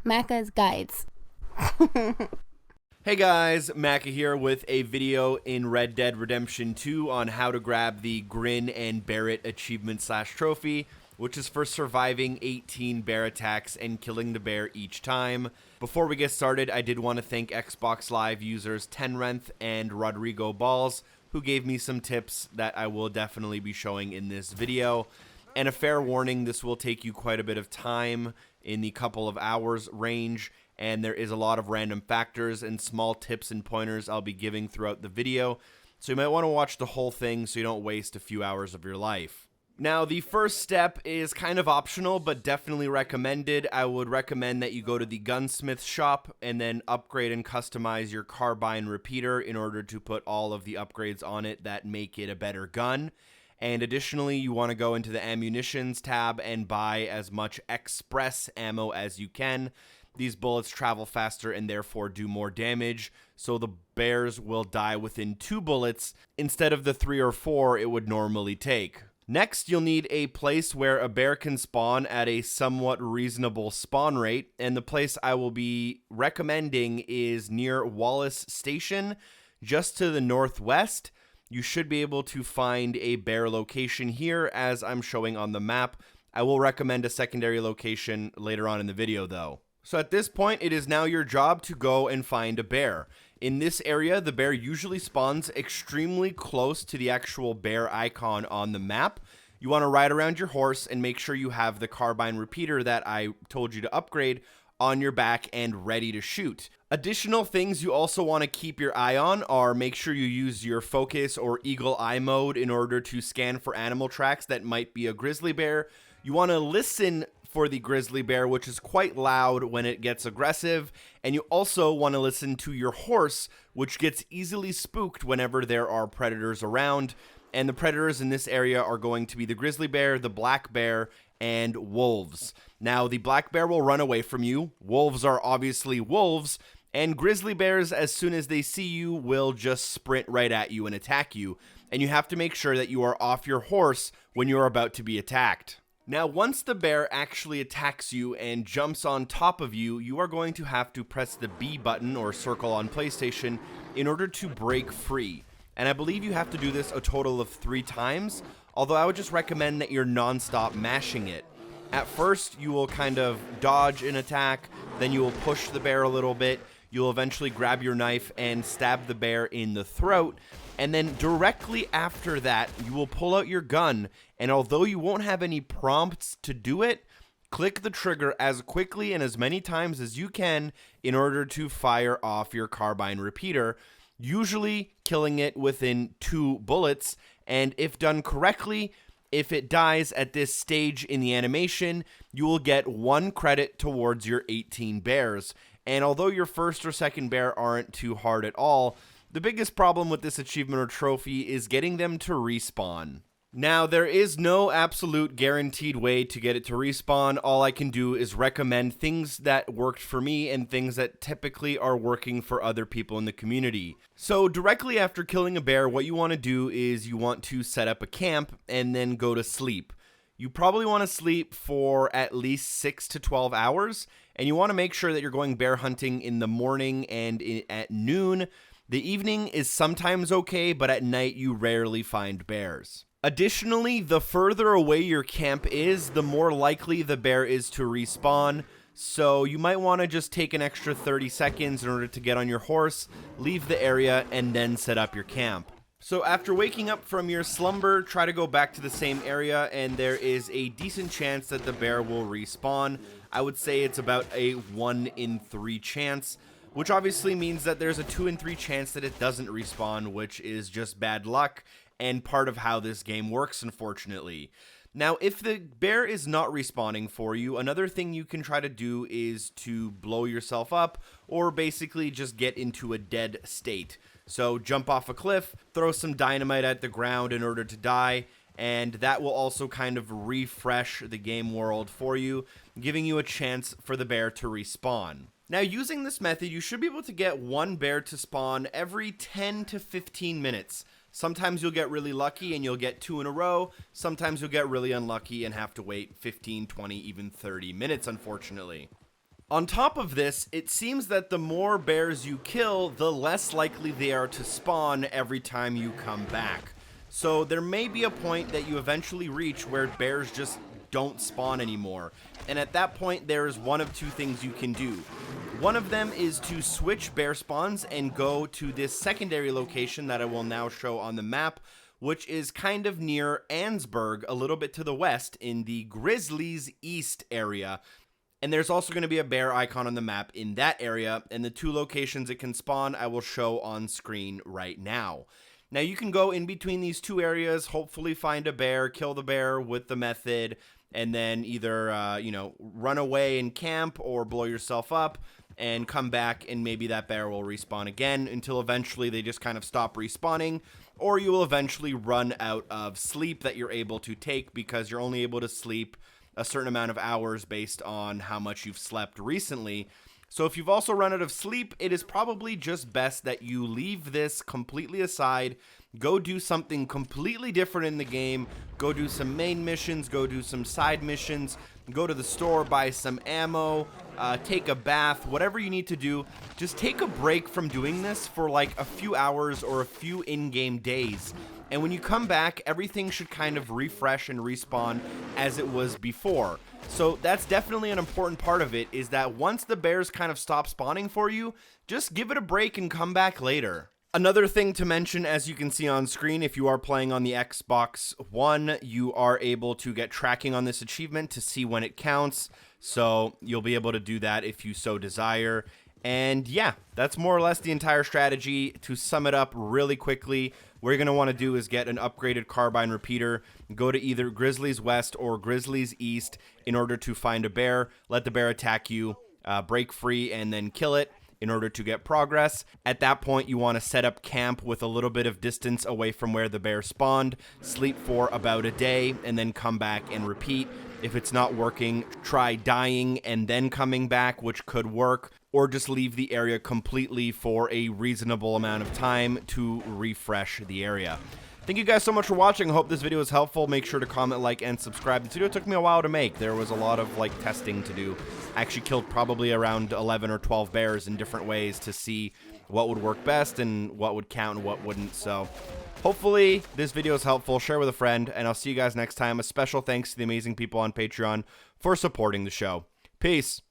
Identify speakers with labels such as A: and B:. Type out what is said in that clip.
A: Macca's Guides.
B: Hey guys, Macca here with a video in Red Dead Redemption 2 on how to grab the Grin and Barrett achievement/trophy, which is for surviving 18 bear attacks and killing the bear each time. Before we get started, I did want to thank Xbox Live users Tenrenth and Rodrigo Balls, who gave me some tips that I will definitely be showing in this video. And a fair warning, this will take you quite a bit of time in the couple of hours range, and there is a lot of random factors and small tips and pointers I'll be giving throughout the video, so you might want to watch the whole thing so you don't waste a few hours of your life. Now, the first step is kind of optional, but definitely recommended. I would recommend that you go to the gunsmith shop and then upgrade and customize your carbine repeater in order to put all of the upgrades on it that make it a better gun. And additionally, you want to go into the ammunitions tab and buy as much express ammo as you can. These bullets travel faster and therefore do more damage, so the bears will die within 2 bullets instead of the 3 or 4 it would normally take. Next, you'll need a place where a bear can spawn at a somewhat reasonable spawn rate, and the place I will be recommending is near Wallace Station, just to the northwest. You should be able to find a bear location here, as I'm showing on the map. I will recommend a secondary location later on in the video, though. So at this point, it is now your job to go and find a bear. In this area, the bear usually spawns extremely close to the actual bear icon on the map. You want to ride around your horse and make sure you have the carbine repeater that I told you to upgrade on your back and ready to shoot. Additional things you also want to keep your eye on are make sure you use your focus or eagle eye mode in order to scan for animal tracks that might be a grizzly bear. You want to listen for the grizzly bear, which is quite loud when it gets aggressive, and you also want to listen to your horse, which gets easily spooked whenever there are predators around. And the predators in this area are going to be the grizzly bear, the black bear, and wolves. Now, the black bear will run away from you. Wolves are obviously wolves, and grizzly bears, as soon as they see you, will just sprint right at you and attack you. And you have to make sure that you are off your horse when you're about to be attacked. Now, once the bear actually attacks you and jumps on top of you, you are going to have to press the B button or circle on PlayStation in order to break free. And I believe you have to do this a total of 3 times, although I would just recommend that you're non-stop mashing it. At first, you will kind of dodge an attack, then you will push the bear a little bit, you'll eventually grab your knife and stab the bear in the throat, and then directly after that, you will pull out your gun, and although you won't have any prompts to do it, click the trigger as quickly and as many times as you can in order to fire off your carbine repeater, usually killing it within 2 bullets, and if done correctly, if it dies at this stage in the animation, you will get 1 credit towards your 18 bears. And although your first or second bear aren't too hard at all, the biggest problem with this achievement or trophy is getting them to respawn. Now, there is no absolute guaranteed way to get it to respawn. All I can do is recommend things that worked for me and things that typically are working for other people in the community. So directly after killing a bear, what you want to do is you want to set up a camp and then go to sleep. You probably want to sleep for at least 6 to 12 hours, and you want to make sure that you're going bear hunting in the morning and at noon. The evening is sometimes okay, but at night you rarely find bears. Additionally, the further away your camp is, the more likely the bear is to respawn, so you might want to just take an extra 30 seconds in order to get on your horse, leave the area, and then set up your camp. So after waking up from your slumber, try to go back to the same area, and there is a decent chance that the bear will respawn. I would say it's about a 1 in 3 chance, which obviously means that there's a 2 in 3 chance that it doesn't respawn, which is just bad luck and part of how this game works, unfortunately. Now, if the bear is not respawning for you, another thing you can try to do is to blow yourself up or basically just get into a dead state. So jump off a cliff, throw some dynamite at the ground in order to die, and that will also kind of refresh the game world for you, giving you a chance for the bear to respawn. Now, using this method, you should be able to get 1 bear to spawn every 10 to 15 minutes. Sometimes you'll get really lucky and you'll get 2 in a row. Sometimes you'll get really unlucky and have to wait 15, 20, even 30 minutes, unfortunately. On top of this, it seems that the more bears you kill, the less likely they are to spawn every time you come back. So there may be a point that you eventually reach where bears just don't spawn anymore. And at that point, there's one of two things you can do. One of them is to switch bear spawns and go to this secondary location that I will now show on the map, which is kind of near Ansburg, a little bit to the west in the Grizzlies East area. And there's also going to be a bear icon on the map in that area, and the two locations it can spawn I will show on screen right now. Now you can go in between these two areas, hopefully find a bear, kill the bear with the method, and then either, run away and camp or blow yourself up and come back, and maybe that bear will respawn again until eventually they just kind of stop respawning, or you will eventually run out of sleep that you're able to take because you're only able to sleep a certain amount of hours based on how much you've slept recently. So if you've also run out of sleep, it is probably just best that you leave this completely aside, go do something completely different in the game, go do some main missions, go do some side missions, go to the store, buy some ammo, take a bath, whatever you need to do. Just take a break from doing this for like a few hours or a few in-game days. And when you come back, everything should kind of refresh and respawn as it was before. So that's definitely an important part of it, is that once the bears kind of stop spawning for you, just give it a break and come back later. Another thing to mention, as you can see on screen, if you are playing on the Xbox One, you are able to get tracking on this achievement to see when it counts. So you'll be able to do that if you so desire. And yeah, that's more or less the entire strategy. To sum it up really quickly, what you're going to want to do is get an upgraded carbine repeater, go to either Grizzlies West or Grizzlies East in order to find a bear, let the bear attack you, break free, and then kill it in order to get progress. At that point, you want to set up camp with a little bit of distance away from where the bear spawned, sleep for about a day, and then come back and repeat. If it's not working, try dying and then coming back, which could work, or just leave the area completely for a reasonable amount of time to refresh the area. Thank you guys so much for watching. I hope this video was helpful. Make sure to comment, like, and subscribe. This video took me a while to make. There was a lot of testing to do. I actually killed probably around 11 or 12 bears in different ways to see what would work best and what would count and what wouldn't. So hopefully this video is helpful. Share with a friend, and I'll see you guys next time. A special thanks to the amazing people on Patreon for supporting the show. Peace.